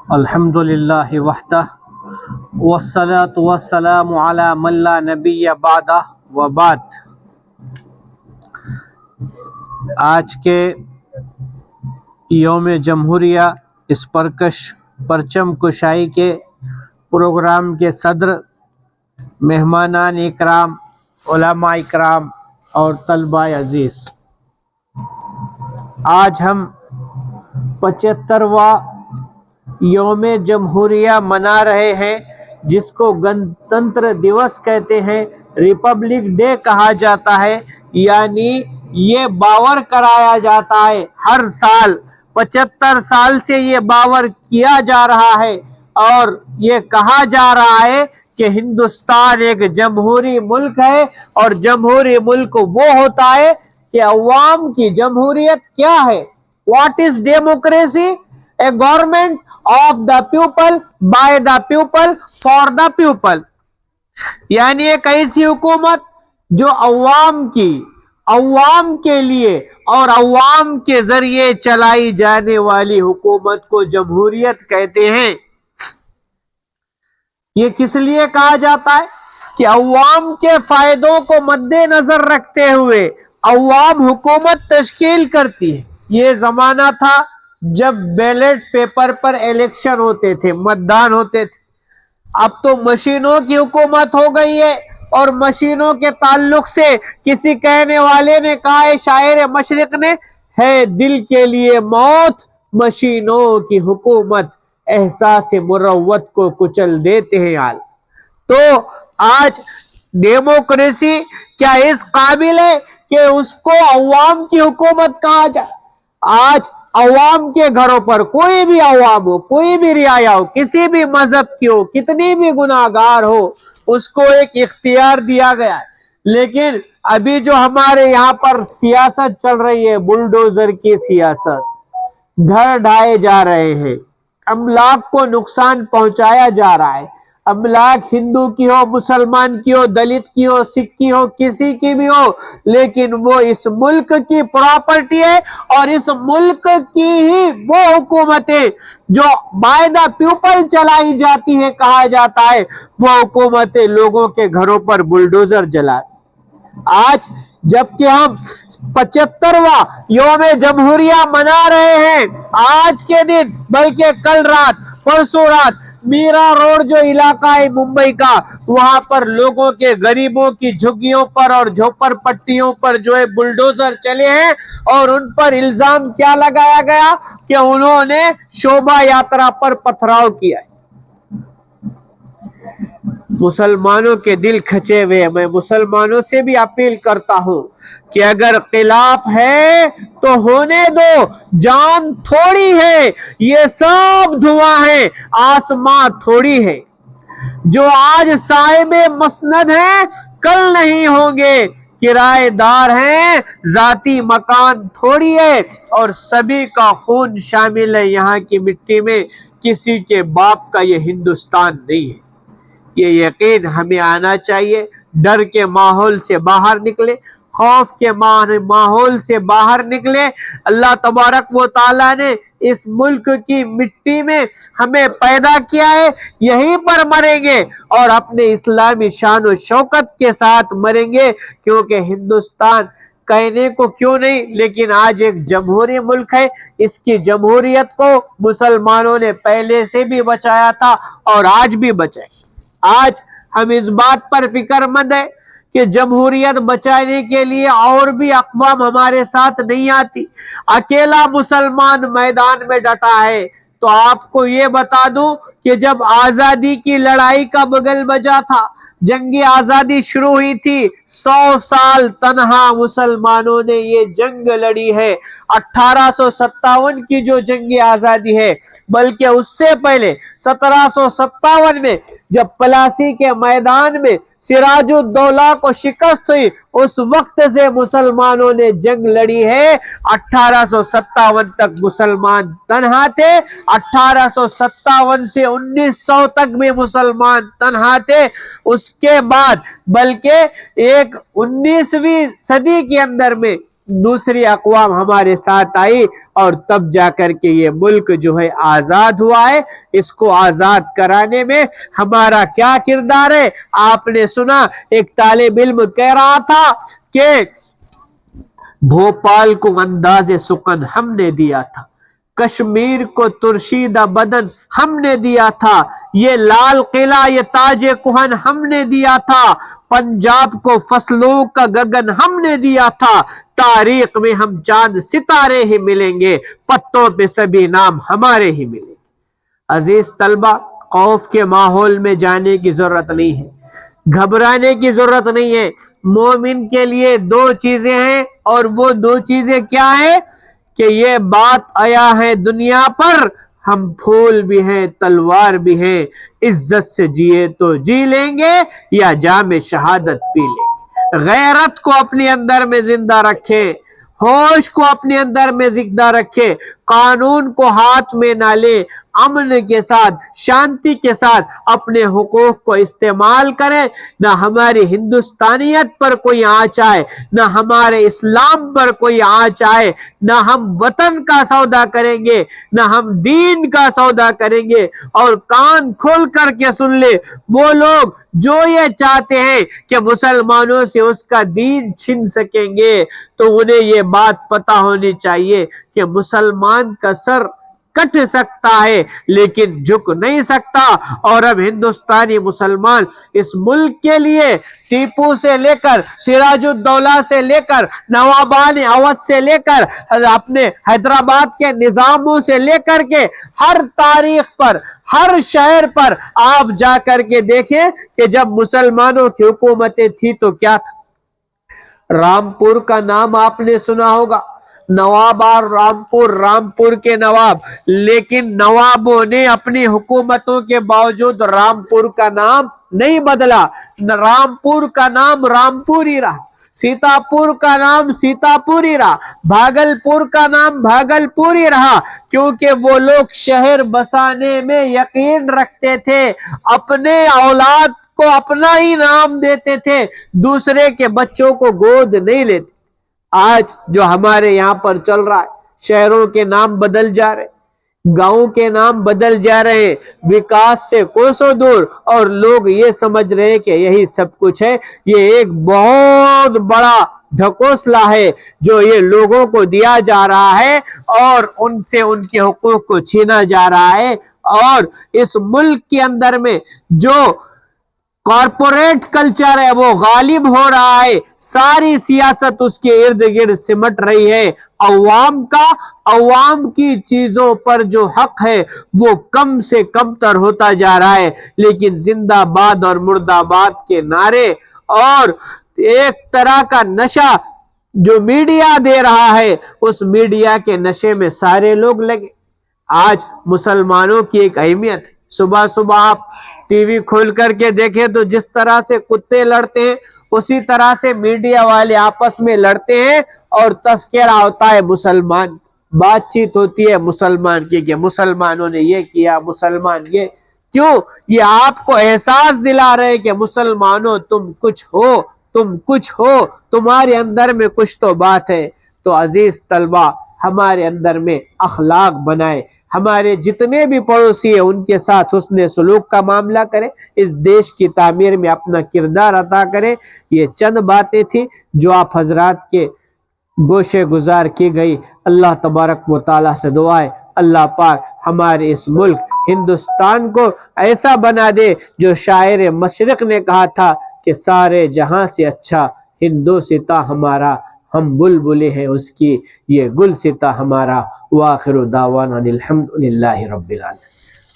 الحمدللہ وحدہ والصلاة والسلام علی من لا نبی بعدہ وبعد۔ آج کے یوم جمہوریہ اس پرکش پرچم کشائی کے پروگرام کے صدر، مہمانان اکرام، علماء اکرام اور طلباء عزیز، آج ہم 75واں یوم جمہوریہ منا رہے ہیں، جس کو گنتنتر دیوس کہتے ہیں، ریپبلک ڈے کہا جاتا ہے۔ یعنی یہ باور کرایا جاتا ہے ہر سال، 75 سال سے یہ باور کیا جا رہا ہے اور یہ کہا جا رہا ہے کہ ہندوستان ایک جمہوری ملک ہے، اور جمہوری ملک وہ ہوتا ہے کہ عوام کی جمہوریت کیا ہے؟ What is democracy? A government of the people, by the people, for the people. یعنی ایک ایسی حکومت جو عوام کے لیے اور عوام کے ذریعے چلائی جانے والی حکومت کو جمہوریت کہتے ہیں۔ یہ کس لیے کہا جاتا ہے؟ کہ عوام کے فائدوں کو مد نظر رکھتے ہوئے عوام حکومت تشکیل کرتی ہے۔ یہ زمانہ تھا جب بیلٹ پیپر پر الیکشن ہوتے تھے، متدان ہوتے تھے۔ اب تو مشینوں کی حکومت ہو گئی ہے، اور مشینوں کے تعلق سے کسی کہنے والے نے کہا ہے، شاعر مشرق نے، ہے دل کے لیے موت مشینوں کی حکومت، احساس مروت کو کچل دیتے ہیں حال۔ تو آج ڈیموکریسی کیا اس قابل ہے کہ اس کو عوام کی حکومت کہا جائے؟ آج عوام کے گھروں پر کوئی بھی عوام ہو، کوئی بھی رعایا ہو، کسی بھی مذہب کی ہو، کتنی بھی گناہگار ہو، اس کو ایک اختیار دیا گیا ہے۔ لیکن ابھی جو ہمارے یہاں پر سیاست چل رہی ہے، بلڈوزر کی سیاست، گھر ڈھائے جا رہے ہیں، املاک کو نقصان پہنچایا جا رہا ہے۔ املاک ہندو کی ہو، مسلمان کی ہو، دلت کی ہو، سکھ کی ہو، کسی کی بھی ہو، لیکن وہ اس ملک کی پراپرٹی ہے، اور اس ملک کی ہی وہ حکومتیں جو بائی دا پیپل چلائی جاتی ہے، کہا جاتا ہے، وہ حکومتیں لوگوں کے گھروں پر بلڈوزر چلا۔ آج جبکہ ہم 75واں یوم جمہوریہ منا رہے ہیں، آج کے دن بلکہ کل رات، پرسوں رات، میرا روڈ جو علاقہ ہے ممبئی کا، وہاں پر لوگوں کے، غریبوں کی جھگیوں پر اور جھوپڑ پٹیوں پر جو ہے بلڈوزر چلے ہیں، اور ان پر الزام کیا لگایا گیا کہ انہوں نے شوبھا یاترا پر پتھراؤ کیا ہے۔ مسلمانوں کے دل کھچے ہوئے، میں مسلمانوں سے بھی اپیل کرتا ہوں کہ اگر خلاف ہے تو ہونے دو، جان تھوڑی ہے، یہ سب دھواں ہے، آسماں تھوڑی ہے۔ جو آج صاحب مسند ہیں، کل نہیں ہوں گے، کرایہ دار ہیں، ذاتی مکان تھوڑی ہے، اور سبھی کا خون شامل ہے یہاں کی مٹی میں، کسی کے باپ کا یہ ہندوستان نہیں ہے۔ یہ یقین ہمیں آنا چاہیے۔ ڈر کے ماحول سے باہر نکلے، خوف کے ماحول سے باہر نکلے۔ اللہ تبارک و تعالیٰ نے اس ملک کی مٹی میں ہمیں پیدا کیا ہے، یہیں پر مریں گے، اور اپنے اسلامی شان و شوکت کے ساتھ مریں گے، کیونکہ ہندوستان کہنے کو کیوں نہیں، لیکن آج ایک جمہوری ملک ہے۔ اس کی جمہوریت کو مسلمانوں نے پہلے سے بھی بچایا تھا اور آج بھی بچائے۔ آج ہم اس بات پر فکر مند ہیں کہ جمہوریت بچانے کے لیے اور بھی اقوام ہمارے ساتھ نہیں آتی، اکیلا مسلمان میدان میں ڈٹا ہے۔ تو آپ کو یہ بتا دوں کہ جب آزادی کی لڑائی کا بگل بجا تھا، جنگ آزادی شروع ہوئی تھی، 100 سال تنہا مسلمانوں نے یہ جنگ لڑی ہے۔ 1857 کی جو جنگ آزادی ہے، بلکہ اس سے پہلے 1757 میں جب پلاسی کے میدان میں سراج الدولہ کو شکست ہوئی، اس وقت سے مسلمانوں نے جنگ لڑی ہے۔ 1857 تک مسلمان تنہا تھے، 1857 سے 1900 تک بھی مسلمان تنہا تھے۔ اس کے بعد بلکہ ایک 19ویں صدی کے اندر میں दूसरी अक़वाम हमारे साथ आई और तब जाकर के ये मुल्क जो है आजाद हुआ है। इसको आजाद कराने में हमारा क्या किरदार है? आपने सुना एक तालिब इल्म कह रहा था कि भोपाल को अंदाज़े सुकन हमने दिया था, कश्मीर को तुर्शीदा बदन हमने दिया था, ये लाल किला ये ताजे कुहन हमने दिया था, पंजाब को फसलों का गगन हमने दिया था, तारीख में हम चांद सितारे ही मिलेंगे, पत्तों पे सभी नाम हमारे ही मिलेंगे। अजीज तलबा, खौफ के माहौल में जाने की जरूरत नहीं है, घबराने की जरूरत नहीं है। मोमिन के लिए दो चीजें हैं और वो दो चीजें क्या है कि ये बात आया है दुनिया पर, हम फूल भी हैं तलवार भी हैं, इज्जत से जिए तो जी लेंगे या जामे शहादत पी लेंगे। गैरत को अपने अंदर में जिंदा रखें, होश को अपने अंदर में जिंदा रखें, कानून को हाथ में ना ले, अमन के साथ शांति के साथ अपने हुकूक को इस्तेमाल करें। ना हमारी हिंदुस्तानियत पर कोई आँच आए, ना हमारे इस्लाम पर कोई आँच आए, ना हम वतन का सौदा करेंगे, ना हम दीन का सौदा करेंगे। और कान खोल करके सुन ले, वो लोग जो ये चाहते हैं कि मुसलमानों से उसका दीन छीन सकेंगे, तो उन्हें ये बात पता होनी चाहिए कि मुसलमान का सर कट सकता है लेकिन झुक नहीं सकता। और अब हिंदुस्तानी मुसलमान इस मुल्क के लिए टीपू से लेकर सिराजुद्दौला से लेकर नवाबान अवध से लेकर अपने हैदराबाद के निजामों से लेकर के हर तारीख पर, हर शहर पर आप जाकर के देखें कि जब मुसलमानों की हुकूमतें थी तो क्या था। रामपुर का नाम आपने सुना होगा, नवाबार रामपुर के नवाब, लेकिन नवाबों ने अपनी हुकूमतों के बावजूद रामपुर का नाम नहीं बदला। रामपुर का नाम रामपुर ही रहा, सीतापुर का नाम सीतापुर ही रहा, भागलपुर का नाम भागलपुर ही रहा, क्योंकि वो लोग शहर बसाने में यकीन रखते थे, अपने औलाद को अपना ही नाम देते थे, दूसरे के बच्चों को गोद नहीं लेते। आज जो हमारे यहाँ पर चल रहा है, शहरों के नाम बदल जा रहे, गांव के नाम बदल जा रहे, विकास से कोसों दूर, और लोग ये समझ रहे हैं कि यही सब कुछ है। ये एक बहुत बड़ा ढकोसला है जो ये लोगों को दिया जा रहा है और उनसे उनके हुकूक को छीना जा रहा है। और इस मुल्क के अंदर में जो कॉर्पोरेट कल्चर है वो गालिब हो रहा है, सारी सियासत उसके इर्द गिर्द सिमट रही है। अवाम की चीजों पर जो हक है वो कम से कम तर होता जा रहा है। लेकिन जिंदाबाद और मुर्दाबाद के नारे और एक तरह का नशा जो मीडिया दे रहा है, उस मीडिया के नशे में सारे लोग लगे। आज मुसलमानों की एक अहमियत है, सुबह सुबह आप टीवी खोल करके देखें तो जिस तरह से कुत्ते लड़ते हैं उसी तरह से मीडिया वाले आपस में लड़ते हैं और तस्करा होता है मुसलमान, बातचीत होती है मुसलमान की कि मुसलमानों ने ये किया, मुसलमान ये क्यों। ये आपको एहसास दिला रहे हैं कि मुसलमानों तुम कुछ हो, तुम्हारे अंदर में कुछ तो बात है। तो अजीज तलबा, हमारे अंदर में अखलाक बनाए, हमारे जितने भी पड़ोसी हैं उनके साथ हुस्ने सलूक का मामला करें, इस देश की तामीर में अपना किरदार अदा करें। ये चंद बातें थी जो आप हजरात के गोशे गुजार की गई। अल्लाह तबारक व तआला से दुआ है अल्लाह पाक हमारे इस मुल्क हिंदुस्तान को ऐसा बना दे जो शायर मशरिक ने कहा था कि सारे जहां से अच्छा हिंदुस्तान हमारा, हम बुलबुलें हैं उसकी, ये गुलसिता हमारा। वाखिरु दावाना अनिल हम्दुलिल्लाहि रब्बिल आलमीन।